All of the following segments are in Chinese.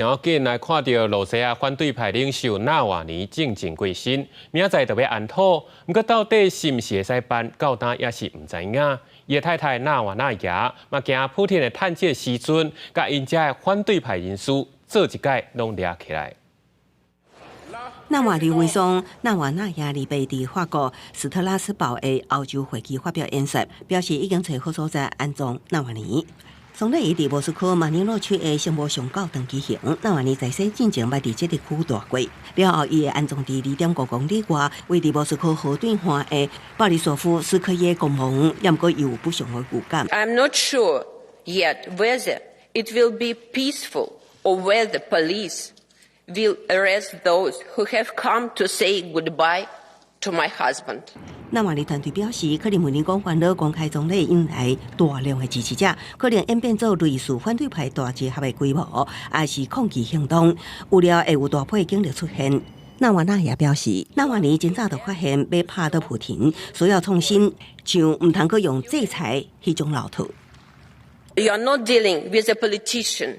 然后今来看到罗西亚反对派领袖纳瓦尼正正过身，明仔载就要安讨。不过到底是毋是会使办，到今也是毋知影。伊太太纳瓦纳亚嘛惊普丁的探监时阵，甲因遮的反对派人士做一届拢抓起来。纳瓦尼威松纳瓦纳亚里贝伫法国斯特拉斯堡的欧洲会议发表演说，表示已经找好所在安葬纳瓦尼。总理伫莫斯科马尼诺区的圣母上教堂举行，纳瓦尼在生进前捌伫这个区大过，了后伊会安葬伫2.5公里外，位伫莫斯科河对岸的巴里索夫斯克耶公墓，也毋过有不祥的预感。I'm not sure yet whether it will be peaceful or whether police will arrest those who have come to say goodbye to my husband. 纳瓦尼团队表示，克里姆林宫烦恼公开总理引来大量的支持者，可能演变做类似反对派大集合的规模，还是抗议行动，有了会有大批警力出现。纳瓦纳也表示，纳瓦尼真早就发现要拍倒普廷，需要创新，像唔通阁用制裁迄种老套。You are not dealing with a politician,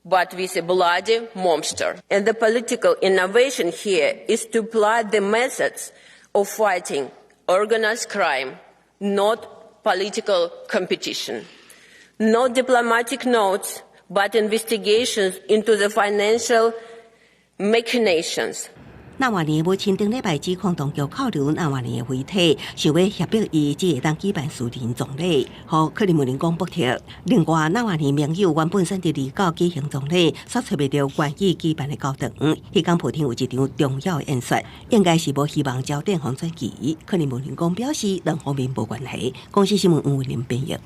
but with a bloody monster. And the political innovation here is to apply the methods of fighting organized crime, not political competition. Not diplomatic notes, but investigations into the financial machinations. 纳瓦尼母亲顶礼拜指控当局扣留纳瓦尼的遗体，想要胁迫伊只会当举办私人葬礼，和克里姆林宫补贴。另外，纳瓦尼盟友原本选伫29举行葬礼，却找袂到愿意举办的教堂。迄天普廷有一场重要的演说，应该是无希望焦点放转移。克里姆林宫表示，两方面无关系。公司新闻吴文林编译。